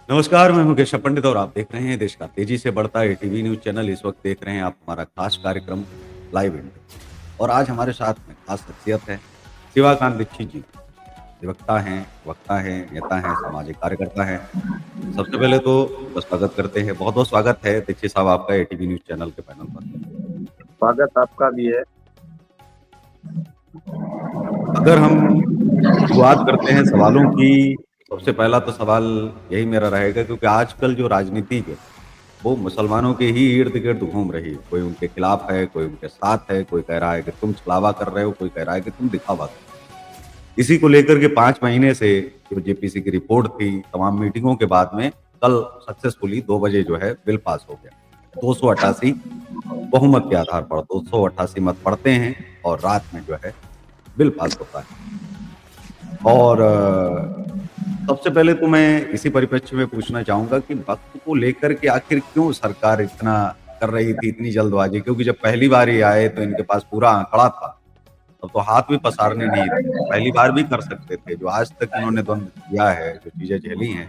नमस्कार, मैं मुकेश पंडित और आप देख रहे हैं देश का तेजी से बढ़ता एटीवी न्यूज़ चैनल। इस वक्त देख रहे हैं आप हमारा खास कार्यक्रम लाइव इंटरव्यू और आज हमारे साथ में खास शख्सियत है शिवाकांत दीक्षित जी। अधिवक्ता हैं, वक्ता हैं, नेता हैं, सामाजिक कार्यकर्ता हैं। सबसे पहले तो उनका स्वागत करते हैं। बहुत-बहुत स्वागत है दीक्षित साहब आपका एटीवी न्यूज़ चैनल के पैनल पर। स्वागत आपका भी है। अगर हम शुरुआत करते हैं सवालों की, सबसे पहला तो सवाल यही मेरा रहेगा क्योंकि आजकल जो राजनीति है वो मुसलमानों के ही इर्द-गिर्द घूम रही है। कोई उनके खिलाफ है, कोई उनके साथ है, कोई कह रहा है कि तुम छलावा कर रहे हो, कोई कह रहा है कि तुम दिखावा कर रहे हो। इसी को लेकर के 5 महीने से जो जेपीसी की रिपोर्ट थी, तमाम मीटिंगों के बाद में कल सक्सेसफुली 2 बजे जो है बिल पास हो गया। 288 बहुमत के आधार पर 288 मत पड़ते हैं और रात में जो है बिल पास होता है। और सबसे पहले तो मैं इसी परिप्रेक्ष्य में पूछना चाहूँगा कि वक़्त को लेकर के आखिर क्यों सरकार इतना कर रही थी, इतनी जल्दबाज़ी? क्योंकि जब पहली बार ये आए तो इनके पास पूरा आँकड़ा था, तब तो हाथ भी पसारने नहीं थे। पहली बार भी कर सकते थे, जो आज तक इन्होंने द्वंद किया है, जो चीज़ें झेली हैं,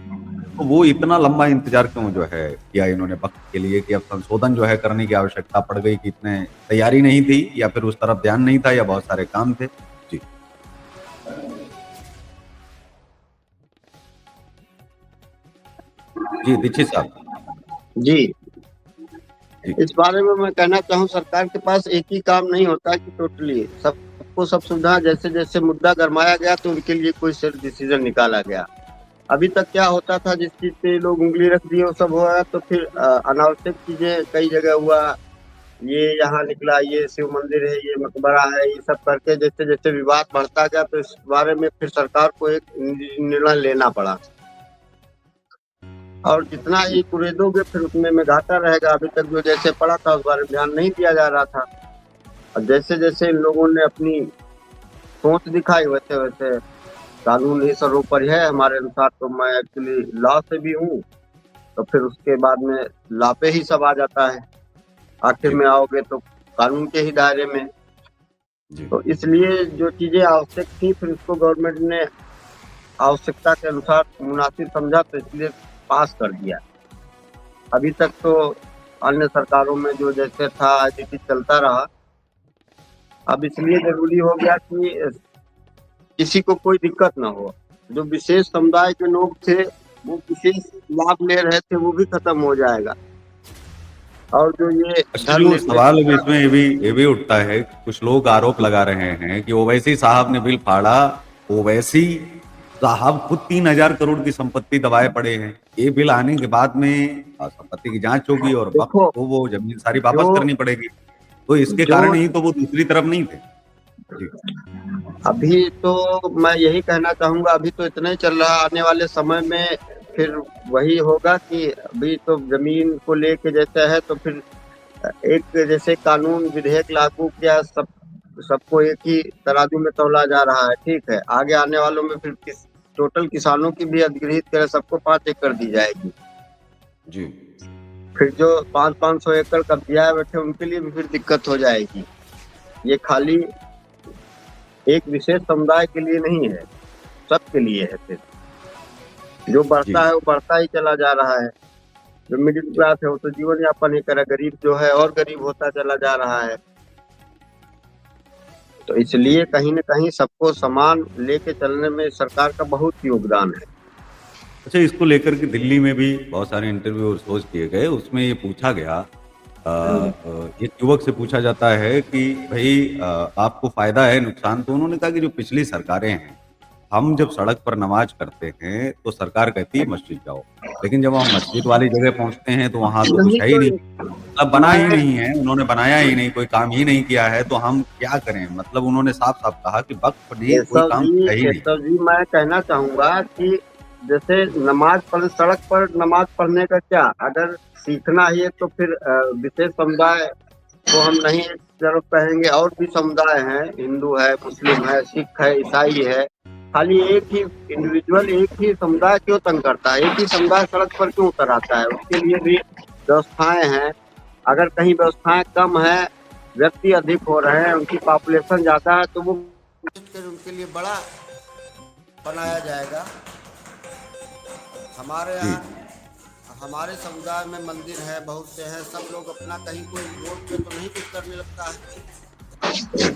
तो वो इतना लंबा इंतज़ार क्यों जो है किया इन्होंने वक़्त के लिए कि अब संशोधन जो है करने की आवश्यकता पड़ गई कि इतने तैयारी नहीं थी या फिर उस तरफ ध्यान नहीं था या बहुत सारे काम थे? जी। जी, दीक्षित साहब। जी, जी। इस बारे में मैं कहना चाहूँ सरकार के पास एक ही काम नहीं होता कि टोटली सबको सब सुविधा जैसे-जैसे मुद्दा गरमाया गया तो उनके लिए कोई सिर्फ डिसीजन निकाला गया। अभी तक क्या होता था जिस चीज़ पे लोग उँगली रख दिए वो सब हुआ तो फिर अनावश्यक चीज़ें कई जगह हुआ, ये यहाँ निकला, ये शिव मंदिर है, ये मकबरा है, ये सब करके जैसे-जैसे विवाद बढ़ता गया तो इस बारे में फिर सरकार को एक निर्णय लेना पड़ा। और जितना ही कुरेदोगे फिर उतने में घाटा रहेगा। अभी तक जो जैसे पड़ा था उस बारे में ध्यान नहीं दिया जा रहा था। और जैसे-जैसे इन लोगों ने अपनी सोच दिखाई वैसे-वैसे कानून ही सर्वोपरि है हमारे अनुसार तो मैं एक्चुअली लॉ से भी हूँ, तो फिर उसके बाद में लॉ पे ही सब आ जाता है। आखिर जी, में आओगे तो कानून के ही दायरे में। जी। तो इसलिए जो चीज़ें आवश्यक थी फिर उसको गवर्नमेंट ने आवश्यकता के अनुसार मुनासिब समझा तो इसलिए पास कर दिया। अभी तक तो अन्य सरकारों में जो जैसे था ऐसे ही चलता रहा। अब इसलिए ज़रूरी हो गया कि किसी को कोई दिक्कत ना हो। जो विशेष समुदाय के लोग थे, वो विशेष लाभ ले रहे थे, वो भी खत्म हो जाएगा। और जो ये अच्छा, जो धर्मनिरपेक्ष सवाल अब इसमें ये भी उठता है, कुछ लोग आरोप लगा रहे हैं कि ओवैसी साहब ने बिल फाड़ा, ओवैसी साहब खुद 3,000 करोड़ की संपत्ति दबाए पड़े हैं। ये बिल आने के बाद में संपत्ति की जाँच होगी और वक़्त देखो, को वो ज़मीन सारी वापस जो करनी पड़ेगी। तो इसके जो कारण ही तो वो दूसरी तरफ नहीं थे। जी, अभी तो मैं यही कहना चाहूँगा अभी तो इतना ही चल रहा है, आने वाले समय में फिर वही होगा कि अभी तो ज़मीन को लेके जैसे है तो फिर एक जैसे कानून विधेयक लागू किया सबको एक ही तराजू में तौला जा रहा है, ठीक है। आगे आने वालों में फिर टोटल किसानों की भी अधिग्रहित करें सबको 5 एकड़ दी जाएगी। जी, फिर जो 5-500 एकड़ कब्जियाए बैठे उनके लिए भी फिर दिक्कत हो जाएगी। ये खाली एक विशेष समुदाय के लिए नहीं है, सबके लिए है फिर। जो जी, बढ़ता है वो बढ़ता ही चला जा रहा है। जो मिडिल जी। क्लास है वो तो जीवन यापन ही कर रहा है, गरीब जो है और गरीब होता चला जा रहा है। तो जी। इसलिए कहीं न कहीं सबको समान लेके चलने में सरकार का बहुत योगदान है। अच्छा, इसको लेकर के दिल्ली में भी बहुत सारे इंटरव्यू और शोज़ किए गए, उसमें ये पूछा गया हुँ। एक युवक से पूछा जाता है कि भई आपको फ़ायदा है, नुकसान? तो उन्होंने कहा कि जो पिछली सरकारें हैं, हम जब सड़क पर नमाज़ करते हैं, तो सरकार कहती है मस्जिद जाओ। लेकिन जब हम मस्जिद वाली जगह पहुँचते हैं, तो वहाँ तो नहीं कुछ है ही तो नहीं। मतलब बना ही मैं नहीं है, उन्होंने बनाया ही नहीं, कोई काम ही नहीं किया है, तो हम क्या करें? मतलब उन्होंने साफ-साफ कहा कि वक़्फ़ ने कोई काम किया ही नहीं। केशव जी मैं कहना चाहूँगा कि जैसे नमाज़ पढ़ सड़क पर नमाज़ पढ़ने का क्या? अगर सीखना ही है तो फिर विशेष समुदाय को हम नहीं एक तरफ कहेंगे और भी समुदाय हैं, हिंदू है, मुस्लिम है, सिख है, ईसाई है। खाली एक ही इंडिविजुअल एक ही समुदाय क्यों तंग करता है? एक ही समुदाय सड़क पर क्यों उतर आता है? उसके लिए भी व्यवस्थाएँ हैं। अगर कहीं व्यवस्थाएँ कम हैं, व्यक्ति अधिक हो रहे हैं, उनकी पॉपुलेशन ज़्यादा है तो वो फिर उनके लिए बड़ा बनाया जाएगा। हमारे जी, यहाँ हमारे समुदाय में मंदिर है, बहुत से हैं, सब लोग अपना कहीं कोई वोट पे तो नहीं कुछ करने लगता है। जी,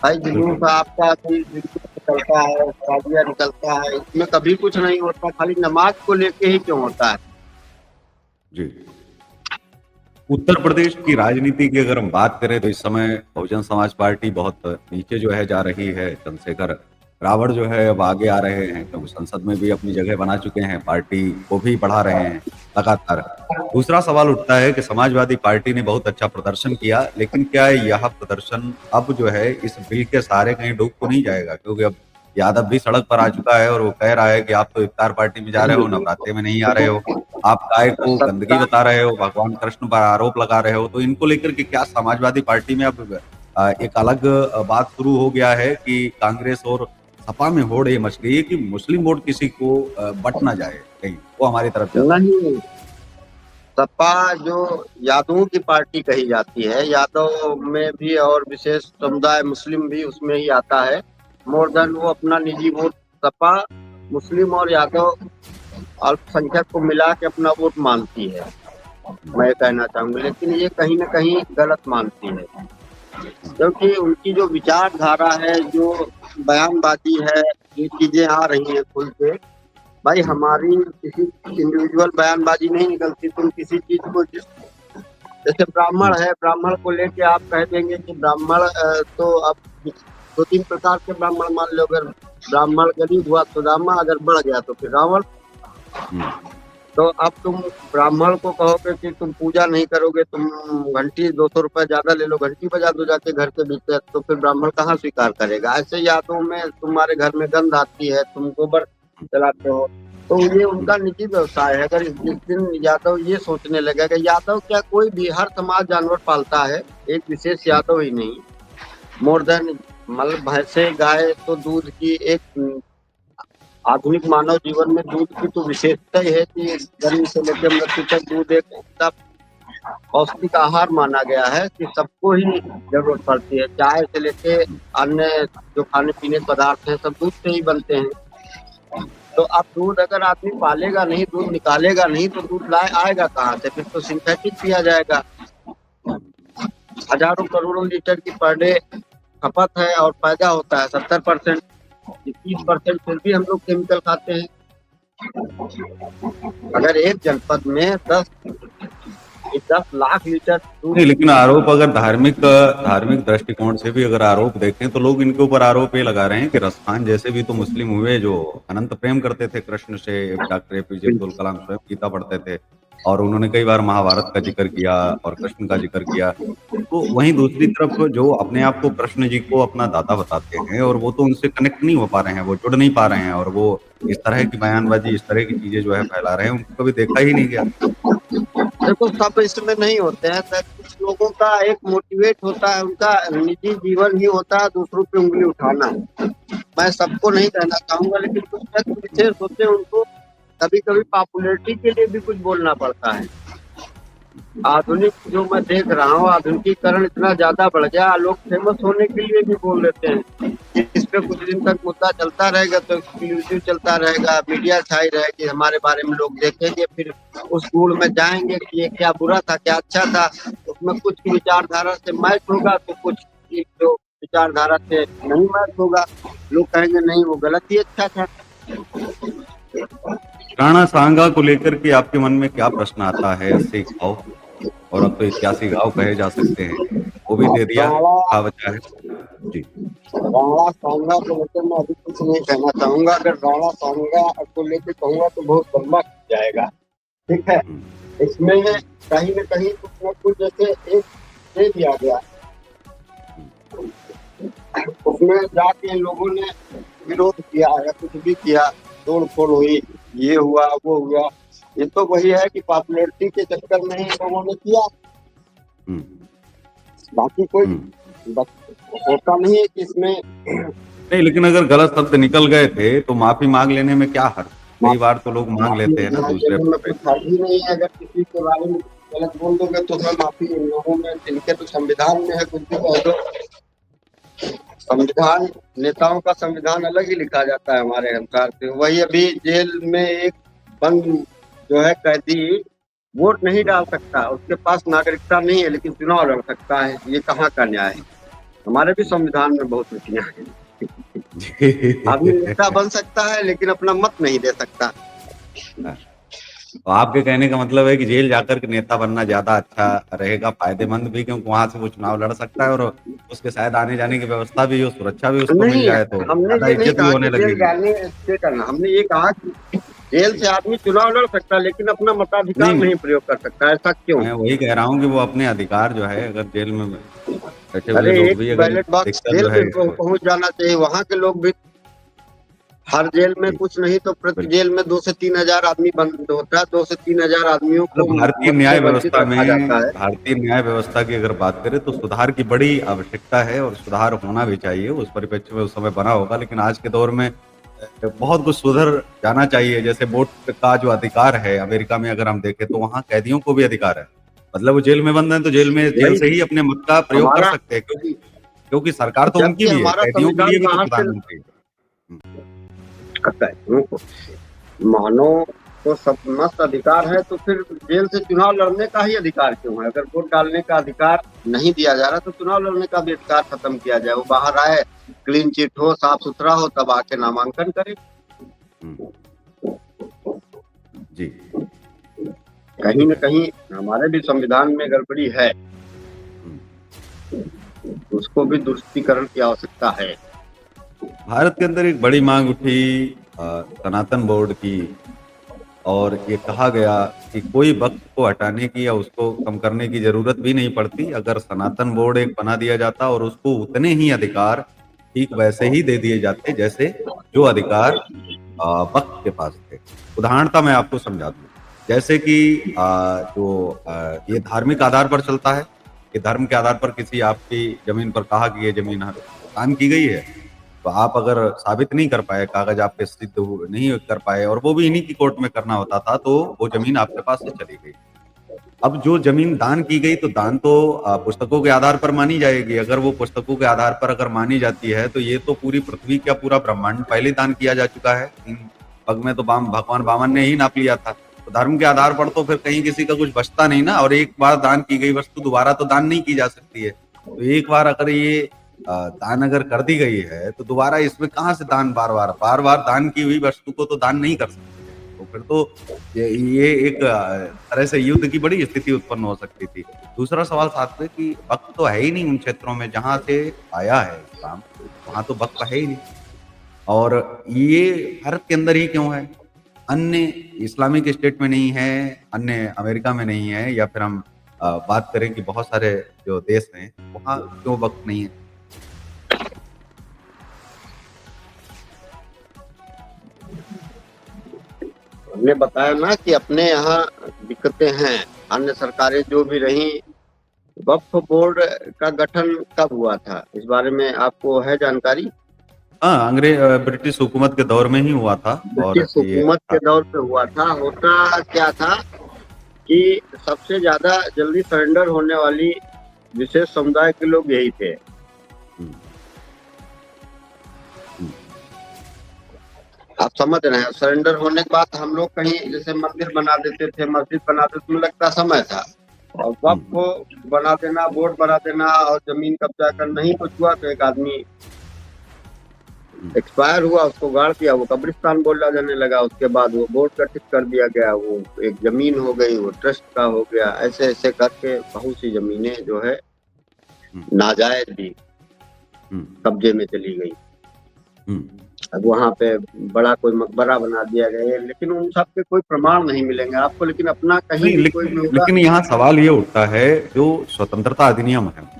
भाई बिल्कुल। जुलूस आपका भी जुलूस निकलता है, शादियाँ निकलता है, इसमें कभी कुछ नहीं होता, खाली नमाज को लेके ही क्यों होता है। जी। उत्तर प्रदेश की राजनीति की अगर हम बात करें तो इस समय बहुजन समाज पार्टी बहुत नीचे जो है जा रही है। चंद्रशेखर रावण जो है अब आगे आ रहे हैं, क्योंकि संसद में भी अपनी जगह बना चुके हैं, पार्टी को भी बढ़ा रहे हैं लगातार। दूसरा सवाल उठता है कि समाजवादी पार्टी ने बहुत अच्छा प्रदर्शन किया, लेकिन क्या यह प्रदर्शन अब जो है इस बिल के सहारे कहीं डूब तो नहीं जाएगा? क्योंकि अब यादव भी सड़क पर आ चुका है और वो कह रहा है कि आप तो इफ्तार पार्टी में जा रहे हो, नवरात्रि में नहीं आ रहे हो। आप गाय को गंदगी सत्ता बता रहे हो, भगवान कृष्ण पर आरोप लगा रहे हो, तो इनको लेकर के क्या समाजवादी पार्टी में अब एक अलग बात शुरू हो गया है कि कांग्रेस और सपा में होड़ ये मच गई है कि मुस्लिम वोट किसी को बट ना जाए कहीं, वो हमारी तरफ ज़्यादा है। नहीं, सपा जो यादवों की पार्टी कही जाती है, यादव में भी और विशेष समुदाय मुस्लिम भी उसमें ही आता है। मोर जी, देन वो अपना निजी वोट, सपा मुस्लिम और यादव अल्पसंख्यक को मिला के अपना वोट मानती है, हुँ, मैं कहना चाहूंगा, लेकिन ये कहीं ना कहीं गलत मानती है। हुँ, क्योंकि उनकी जो विचारधारा है, जो बयानबाजी है, ये चीजें आ रही हैं खुल के। भाई हुँ, हमारी किसी इंडिविजुअल बयानबाजी नहीं निकलती, तुम किसी चीज को जैसे हुँ, ब्राह्मण है, ब्राह्मण को लेके आप कह देंगे कि ब्राह्मण तो अब दो तीन प्रकार के ब्राह्मण मान लो, अगर ब्राह्मण गरीब हुआ सुदामा, अगर बढ़ गया तो फिर रावण। हुँ, तो अब तुम ब्राह्मण को कहोगे कि तुम पूजा नहीं करोगे, तुम घंटी 200 रुपए ज्यादा ले लो, घंटी बजा दो जाके घर के भीतर, तो फिर ब्राह्मण कहाँ स्वीकार करेगा। ऐसे यादों में तुम्हारे घर में गंध आती है, तुम गोबर जलाते हो, तो ये हुँ, उनका निजी व्यवसाय है। अगर जिस दिन यादव ये सोचने लगेगा, यादव क्या कोई भी, हर समाज जानवर पालता है, एक विशेष हुँ, यादव ही नहीं, मोर देन मतलब भैंसे गाय तो दूध की एक आधुनिक मानव जीवन में दूध की तो विशेषता ही है कि जन्म से लेकर मृत्यु तक दूध एक ऐसा पौष्टिक आहार माना गया है कि सबको ही जरूरत पड़ती है। चाय से लेके हुँ, अन्य जो खाने पीने के पदार्थ हैं, सब दूध से ही बनते हैं। हुँ, तो अब दूध अगर आदमी पालेगा नहीं, दूध निकालेगा नहीं, तो दूध लाए आएगा कहाँ से, फिर तो सिंथेटिक पिया जाएगा। हुँ। हजारों करोड़ों लीटर की पर डे खपत है और पैदा होता है 70%, तीस हुँ। परसेंट फिर भी हम लोग केमिकल खाते हैं। अगर एक जनपद में 10 लाख लीटर दूध। नहीं, लेकिन आरोप अगर धार्मिक दृष्टिकोण से भी अगर आरोप देखें तो लोग इनके ऊपर आरोप ये लगा रहे हैं कि रसखान जैसे भी तो मुस्लिम हुए जो अनंत प्रेम करते थे कृष्ण से। डॉक्टर एपीजे अब्दुल कलाम स्वयं गीता पढ़ते थे और उन्होंने कई बार महाभारत का जिक्र किया और कृष्ण का जिक्र किया। तो वहीं दूसरी तरफ जो अपने आप को कृष्ण जी को अपना दादा बताते हैं और वो तो उनसे कनेक्ट नहीं हो पा रहे हैं, वो जुड़ नहीं पा रहे हैं, और वो इस तरह की बयानबाजी, इस तरह की चीज़ें जो है फैला रहे हैं, उनको कभी देखा ही नहीं गया। देखो सब इसमें नहीं होते हैं, तो कुछ लोगों का एक मोटिवेट होता है, उनका निजी जीवन ही होता है दूसरों पे उंगली उठाना। मैं सबको नहीं कहना चाहूंगा, लेकिन कुछ व्यक्ति हुँ, विशेष होते हैं, उनको कभी कभी पॉपुलैरिटी के लिए भी कुछ बोलना पड़ता है। आधुनिक जो मैं देख रहा हूँ, आधुनिकीकरण इतना ज्यादा बढ़ गया, लोग फेमस होने के लिए भी बोल लेते हैं कि इस पे कुछ दिन तक मुद्दा चलता रहेगा तो एक्सक्लूसिव चलता रहेगा, मीडिया छाई रहेगी, हमारे बारे में लोग देखेंगे, फिर उस गुण में जाएंगे कि ये क्या बुरा था क्या अच्छा था। उसमें कुछ की विचारधारा से मैच होगा तो कुछ की जो विचारधारा से नहीं मैच होगा, लोग कहेंगे नहीं वो गलत ही अच्छा था। राणा सांगा को लेकर के आपके मन में क्या प्रश्न आता है? 80 घाव और अब तो 81 घाव कहे जा सकते हैं, वो भी दे दिया, राणा कहा बचा है। जी। राणा सांगा को लेकर मैं अभी कुछ नहीं कहना चाहूंगा। अगर राणा सांगा को लेकर कहूंगा तो बहुत लंबा खिंच जाएगा, ठीक है। हुँ, इसमें कहीं न कहीं कुछ न कुछ जैसे एक दे दिया गया, हुँ, उसमें जाके लोगों ने विरोध किया या कुछ भी किया, तोड़-फोड़ हुई, ये हुआ, वो हुआ। ये तो वही है कि पॉपुलैरिटी के चक्कर में ही लोगों ने किया, हुँ, बाकी कोई हुँ। बस होता नहीं है कि इसमें नहीं, लेकिन अगर गलत शब्द निकल गए थे, तो माफ़ी माँग लेने में क्या हर्ज? कई बार तो लोग माँग माफी लेते हैं ना दूसरे देने में पे। कुछ हर्ज ही नहीं है। अगर किसी के बारे में गलत बोल दोगे तो मैं माफी, इन लोगों में जिनके तो संविधान में है कुछ भी कह दो। संविधान, नेताओं का संविधान अलग ही लिखा जाता है हमारे अनुसार से। वही अभी जेल में एक बंद जो है कैदी वोट नहीं डाल सकता, उसके पास नागरिकता नहीं है लेकिन चुनाव लड़ सकता है, ये कहाँ का न्याय है? हमारे भी संविधान में बहुत त्रुटियां हैं। आदमी नेता बन सकता है लेकिन अपना मत नहीं दे सकता। तो आपके कहने का मतलब है कि जेल जाकर के नेता बनना ज्यादा अच्छा रहेगा, फायदेमंद भी, क्योंकि वहां से वो चुनाव लड़ सकता है और उसके शायद आने जाने की व्यवस्था भी हो, सुरक्षा भी उसको मिल नहीं, जाए, तो हमने ज्यादा ये नहीं इज्जत भी कहा कि होने जेल लगेगी। जाने से करना, हमने ये कहा कि जेल से आदमी चुनाव लड़ सकता है लेकिन अपना मताधिकार नहीं, नहीं प्रयोग कर सकता। ऐसा क्यों? मैं वही कह रहा हूँ कि वो अपने अधिकार जो है, अगर जेल में बैठे हुए अरे लोग एक भी अगर बैलेट बॉक्स अधिकतर जेल जो में है इसको पहुंच जाना चाहिए, वहां के लोग भी। हर जेल में जी, कुछ नहीं तो प्रति बिल्कुल। जेल में 2 से 3 हजार आदमी बंद होता है, 2 से 3 हजार आदमियों को मतलब भारतीय मत न्याय से वंचित व्यवस्था रखा में, जाता है। भारतीय न्याय व्यवस्था की अगर बात करें तो सुधार की बड़ी आवश्यकता है और सुधार होना भी चाहिए। उस परिप्रेक्ष्य में उस समय बना होगा, लेकिन आज के दौर में बहुत कुछ सुधर जाना चाहिए। जैसे वोट का जो अधिकार है, अमेरिका में अगर हम देखें तो वहाँ कैदियों को भी अधिकार है। मतलब वो जेल में बंद हैं तो जेल वही से ही अपने मत का प्रयोग कर हमारा, सकते हैं, क्योंकि क्योंकि सरकार तो उनकी जबकि भी है, हमारा कैदियों के संविधान लिए भी तो बाहर से प्रधानमंत्री है। हुँ, कैदियों को, मानव को सब मस्त अधिकार है, तो फिर जेल से चुनाव लड़ने का ही अधिकार क्यों है? अगर वोट डालने का अधिकार नहीं दिया जा रहा तो चुनाव लड़ने का भी अधिकार खत्म किया जाए। वो बाहर आए, क्लीन चिट हो, साफ सुथरा हो, तब आके नामांकन करे। हुँ, जी, कहीं ठीक न है। कहीं हमारे भी संविधान में गड़बड़ी है, हुँ। उसको भी दुरुस्तीकरण की आवश्यकता है। भारत के अंदर एक बड़ी माँग उठी सनातन बोर्ड की, और ये कहा गया कि कोई वक़्त को हटाने की या उसको कम करने की ज़रूरत भी नहीं पड़ती। अगर सनातन बोर्ड एक बना दिया जाता और उसको उतने ही अधिकार ठीक वैसे ही दे दिए जाते जैसे जो अधिकार वक़्त के पास थे। उदाहरणतः मैं आपको समझा दूँ। जैसे कि ये धार्मिक आधार पर चलता है, कि धर्म के आधार पर किसी आपकी ज़मीन पर कहा कि ये ज़मीन दान की गई है, तो आप अगर साबित नहीं कर पाए, कागज़ आपके सिद्ध नहीं कर पाए, और वो भी इन्हीं की कोर्ट में करना होता था, तो वो ज़मीन आपके पास से चली गई। अब जो ज़मीन दान की गई, तो दान तो पुस्तकों के आधार पर मानी जाएगी। अगर वो पुस्तकों के आधार पर अगर मानी जाती है, तो ये तो पूरी पृथ्वी क्या पूरा ब्रह्मांड पहले ही दान किया जा चुका है। इन पग में तो भगवान वामन ने ही नाप लिया था। तो धर्म के आधार पर तो फिर कहीं किसी का कुछ बचता नहीं ना, और एक बार दान की गई वस्तु दोबारा तो दान नहीं की जा सकती है। तो एक बार अगर ये दान अगर कर दी गई है, तो दोबारा इसमें कहाँ से दान बार-बार, बार-बार दान की हुई वस्तु को तो दान नहीं कर सकते हैं। तो फिर तो ये एक तरह से युद्ध की बड़ी स्थिति उत्पन्न हो सकती थी। दूसरा सवाल साथ में कि वक़्त तो है ही नहीं उन क्षेत्रों में जहाँ से आया है इस्लाम, वहाँ तो वक़्त है ही नहीं। और ये भारत के अंदर ही क्यों है? अन्य इस्लामिक स्टेट में नहीं है, अन्य अमेरिका में नहीं है, या फिर हम बात करें कि बहुत सारे जो देश हैं, वहाँ क्यों वक़्त नहीं है? हमने बताया ना कि अपने यहाँ दिक्कतें हैं, अन्य सरकारें जो भी रहीं। वक्फ बोर्ड का गठन कब हुआ था? इस बारे में आपको है जानकारी? हाँ, ब्रिटिश हुकूमत के दौर में ही हुआ था, और ब्रिटिश ये हुकूमत के था। दौर पे हुआ था। होता क्या था कि सबसे ज्यादा जल्दी सरेंडर होने वाली विशेष समुदाय के लोग यही थे। हुँ, हुँ, आप समझ रहे हैं, सरेंडर होने के बाद हम लोग कहीं जैसे मंदिर बना देते थे, मस्जिद बना देते, उसमें लगता समय था। और हुँ, वक्फ को बना देना, बोर्ड बना देना और जमीन कब्जा करना, नहीं कुछ हुआ तो एक आदमी हुँ, एक्सपायर हुआ, उसको गाड़ दिया, वो कब्रिस्तान बोला जाने लगा। उसके बाद वो बोर्ड गठित कर दिया गया, वो एक जमीन हो गई, वो ट्रस्ट का हो गया। ऐसे ऐसे करके बहुत सी जमीनें जो है हुँ, नाजायज भी हुँ, कब्जे में चली गई। हुँ। अब वहाँ पे बड़ा कोई मकबरा बना दिया गया है, लेकिन उन सब के कोई प्रमाण नहीं मिलेंगे आपको। लेकिन अपना कहीं नहीं, भी कोई भी होगा। लेकिन यहाँ सवाल ये उठता है, जो स्वतंत्रता अधिनियम है,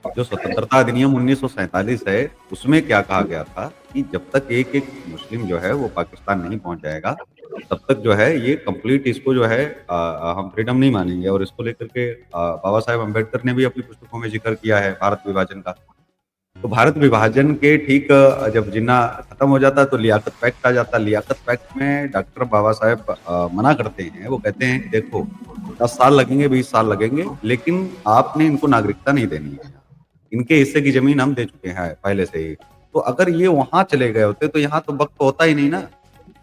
जो स्वतंत्रता अधिनियम 1947 है, उसमें क्या कहा गया था कि जब तक एक-एक मुस्लिम जो है वो पाकिस्तान नहीं पहुँच जाएगा, तब तक जो है ये कंप्लीट इसको जो है हम फ्रीडम नहीं मानेंगे, और इसको लेकर के बाबा साहेब अम्बेडकर ने भी अपनी पुस्तकों में ज़िक्र किया है भारत विभाजन का। तो भारत विभाजन के ठीक जब जिन्ना खत्म हो जाता है तो लियाकत पैक्ट आ जाता है। लियाकत पैक्ट में डॉक्टर बाबा साहेब मना करते हैं, वो कहते हैं कि देखो 10 साल लगेंगे, 20 साल लगेंगे, लेकिन आपने इनको नागरिकता नहीं देनी है यहाँ। इनके हिस्से की ज़मीन हम दे चुके हैं पहले से ही। तो अगर ये वहाँ चले गए होते तो यहाँ तो वक़्त होता ही नहीं ना।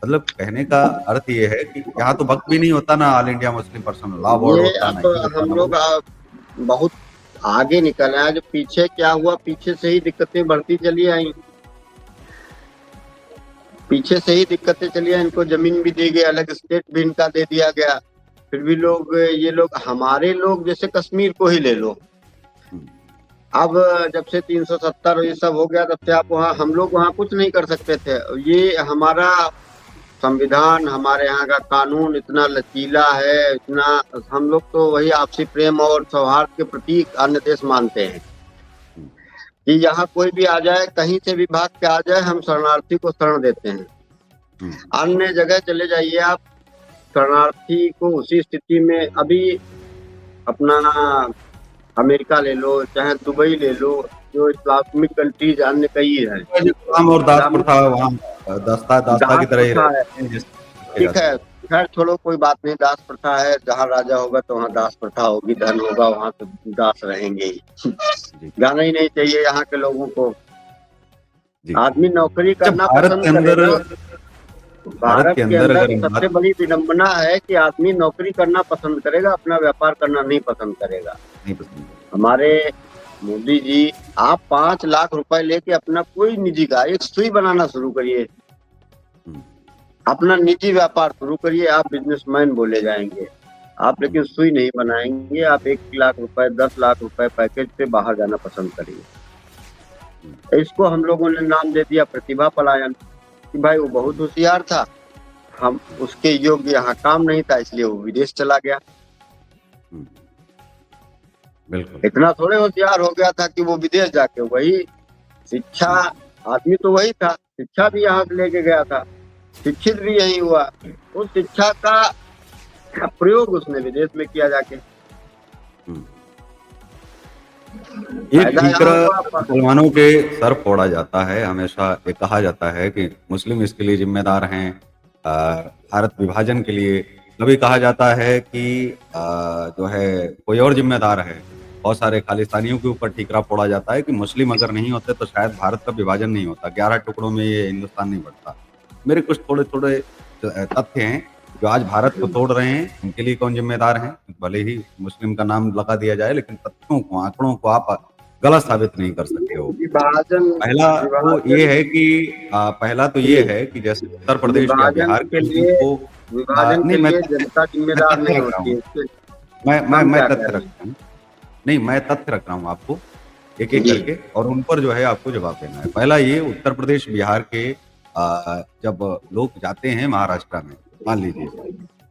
मतलब कहने का अर्थ ये है कि यहाँ तो वक़्त भी नहीं होता ना all India Muslim personal law board ये होता, ना अब ये होता, हम ना वो लोग बहुत आगे निकल आए। जो पीछे क्या हुआ, पीछे से ही दिक्कतें बढ़ती चली आई, पीछे से ही दिक्कतें चली आई। इनको जमीन भी दी गई, अलग स्टेट भी इनका दे दिया गया, फिर भी लोग, ये लोग, हमारे लोग, जैसे कश्मीर को ही ले लो। हुँ, अब जब से 370 ये सब हो गया, तब से आप वहाँ, हम लोग वहाँ कुछ नहीं कर सकते थे। ये हमारा संविधान, हमारे यहाँ का कानून इतना लचीला है, इतना, हम लोग तो वही आपसी प्रेम और सौहार्द के प्रतीक अन्य देश मानते हैं हुँ, कि यहाँ कोई भी आ जाए, कहीं से भी भाग के आ जाए, हम शरणार्थी को शरण देते हैं। हुँ, अन्य जगह चले जाइए आप, शरणार्थी को उसी स्थिति में, अभी अपना अमेरिका ले लो, चाहे दुबई ले लो, जो इस्लामिक कंट्रीज अन्य कई है, गुलाम और दास इस्लामिक प्रथा वहाँ दास्ता दास्ता दास की तरह ही प्रथा है। रहते हैं जिस रखे ठीक जाते है, हैं। खैर छोड़ो, कोई बात नहीं, दास प्रथा है, जहाँ राजा होगा तो वहाँ दास प्रथा होगी, धन होगा वहाँ तो दास रहेंगे ही। जी, जाना ही नहीं चाहिए यहाँ के लोगों को। जी। आदमी नौकरी अच्छा करना पसंद करेगा। भारत भारत के के अंदर अंदर अगर हम सबसे बात बड़ी विडंबना है कि आदमी नौकरी करना पसंद करेगा, अपना व्यापार करना नहीं पसंद करेगा। नहीं पसंद है। हमारे मोदी जी, आप 5 लाख रुपए लेके अपना कोई निजी का एक सुई बनाना शुरू करिए, हुँ, अपना निजी व्यापार शुरू करिए, आप बिजनेसमैन बोले जाएंगे। आप हुँ, लेकिन सुई नहीं बनाएंगे, आप 1 लाख रुपए 10 लाख रुपए पैकेज पे बाहर जाना पसंद करिए। हुँ, इसको हम लोगों ने नाम दे दिया प्रतिभा पलायन, कि भाई वो बहुत हुँ, होशियार था, हम हुँ, उसके योग्य यहाँ काम नहीं था, इसलिए वो विदेश चला गया। हुँ, बिल्कुल। इतना थोड़े होशियार हो गया था कि वो विदेश जाके वही शिक्षा, हुँ, आदमी तो वही था, शिक्षा भी यहाँ से लेके गया था, शिक्षित भी यही हुआ, उस शिक्षा का प्रयोग उसने विदेश में किया जाके, हुँ। एक फायदा यहाँ ठीकरा हुआ पर। मुसलमानों के सर फोड़ा जाता है, हमेशा ये कहा जाता है कि मुस्लिम इसके लिए ज़िम्मेदार हैं। भारत विभाजन के लिए कभी कहा जाता है कि जो है कोई और ज़िम्मेदार है। बहुत सारे खालिस्तानियों के ऊपर ठीकरा फोड़ा जाता है कि मुस्लिम अगर नहीं होते तो शायद भारत का विभाजन नहीं होता, 11 टुकड़ों में ये हिंदुस्तान नहीं बढ़ता। मेरे कुछ थोड़े-थोड़े तथ्य हैं जो आज भारत को तोड़ रहे हैं, इनके लिए कौन ज़िम्मेदार है? भले ही मुस्लिम का नाम लगा दिया जाए, लेकिन तथ्यों को, आँकड़ों को आप गलत साबित नहीं कर सकते हो। विभाजन, पहला तो ये विभाजन, है कि पहला तो ये सुनिए, है कि जैसे उत्तर प्रदेश या विभाजन बिहार के के लोगों लिए, को विभाजन नहीं के लिए जनता मैं जिम्मेदार तथ्य नहीं रख रहा होती हूँ। है, इसके मैं हम क्या तथ्य कह रख रहे रहा हूँ। नहीं, मैं तथ्य रख रहा हूँ आपको, एक-एक हैं। जी, करके और उन पर जो है आपको जवाब देना है। पहला ये उत्तर प्रदेश, बिहार के जब लोग जाते हैं महाराष्ट्र में, मान लीजिए,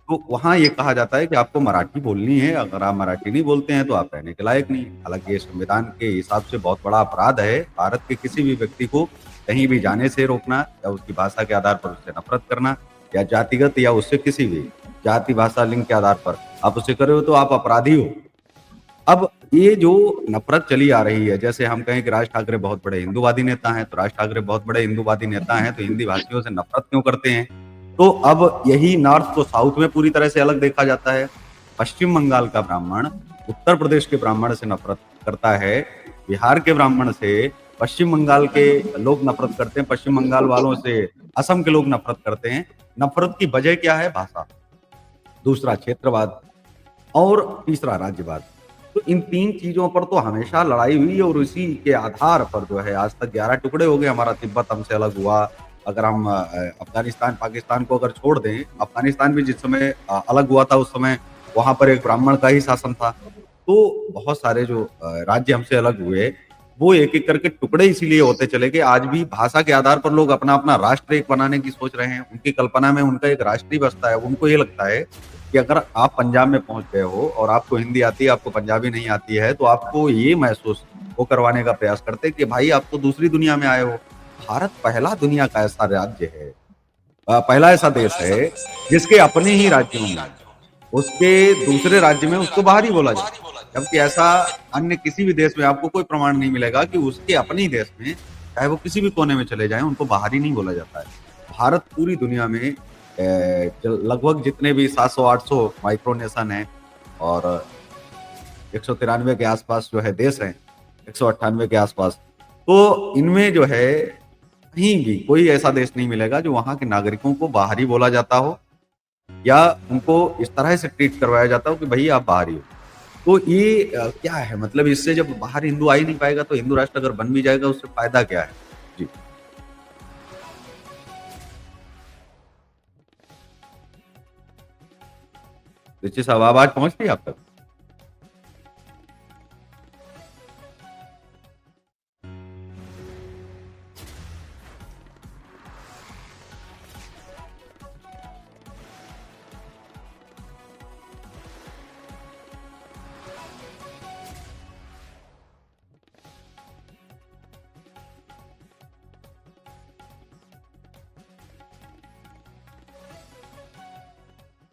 तो वहाँ ये कहा जाता है कि आपको मराठी बोलनी है, अगर आप मराठी नहीं बोलते हैं तो आप रहने के लायक नहीं। हालाँकि ये संविधान के हिसाब से बहुत बड़ा अपराध है, भारत के किसी भी व्यक्ति को कहीं भी जाने से रोकना या उसकी भाषा के आधार पर उससे नफ़रत करना या जातिगत या उससे किसी भी जाति, भाषा, लिंग के आधार पर आप उससे कर रहे हो तो आप अपराधी हो। अब ये जो नफ़रत चली आ रही है, जैसे हम कहें कि राज ठाकरे बहुत बड़े हिंदूवादी नेता हैं, तो राज ठाकरे बहुत बड़े हिंदूवादी नेता हैं, तो हिंदी भाषियों से नफ़रत क्यों करते हैं? तो अब यही नॉर्थ को साउथ में पूरी तरह से अलग देखा जाता है। पश्चिम बंगाल का ब्राह्मण उत्तर प्रदेश के ब्राह्मण से नफ़रत करता है, बिहार के ब्राह्मण से पश्चिम बंगाल के लोग नफ़रत करते हैं, पश्चिम बंगाल वालों से असम के लोग नफ़रत करते हैं। नफ़रत की वजह क्या है? भाषा, दूसरा क्षेत्रवाद और तीसरा राज्यवाद। तो इन 3 चीज़ों पर तो हमेशा लड़ाई हुई है और उसी के आधार पर जो है आज तक 11 टुकड़े हो गए, हमारा तिब्बत हमसे अलग हुआ। अगर हम अफ़गानिस्तान, पाकिस्तान को अगर छोड़ दें, अफ़गानिस्तान भी जिस समय अलग हुआ था उस समय वहाँ पर एक ब्राह्मण का ही शासन था। तो बहुत सारे जो राज्य हमसे अलग हुए, वो एक-एक करके टुकड़े इसीलिए होते चले गए। आज भी भाषा के आधार पर लोग अपना-अपना राष्ट्र एक बनाने की सोच रहे हैं। उनकी कल्पना में उनका एक राष्ट्र ही बसता है। उनको ये लगता है कि अगर आप पंजाब में पहुँच गए हो और आपको हिंदी आती है, आपको पंजाबी नहीं आती है, तो आपको ये महसूस वो करवाने का प्रयास करते हैं कि भाई आप तो दूसरी दुनिया में आए हो। भारत पहला दुनिया का ऐसा राज्य है, पहला ऐसा देश है जिसके अपने ही राज्यों में, उसके दूसरे राज्य में उसको बाहरी बोला जाए। जबकि ऐसा अन्य किसी भी देश में आपको कोई प्रमाण नहीं मिलेगा कि उसके अपने ही देश में, चाहे वो किसी भी कोने में चले जाएँ, उनको बाहरी नहीं बोला जाता है। भारत पूरी दुनिया में लगभग जितने भी 700-800 माइक्रोनेशन हैं और 193 के आसपास जो है देश हैं, 198 के आसपास। तो इनमें जो है कहीं भी कोई ऐसा देश नहीं मिलेगा जो वहाँ के नागरिकों को बाहरी बोला जाता हो या उनको इस तरह से ट्रीट करवाया जाता हो कि भई आप बाहरी हो। तो ये क्या है मतलब इससे जब बाहर हिंदू आ ही नहीं पाएगा तो हिंदू राष्ट्र अगर बन भी जाएगा उससे फ़ायदा क्या है? जी। देखिए साहब आवाज़ पहुँच रही है आप तक?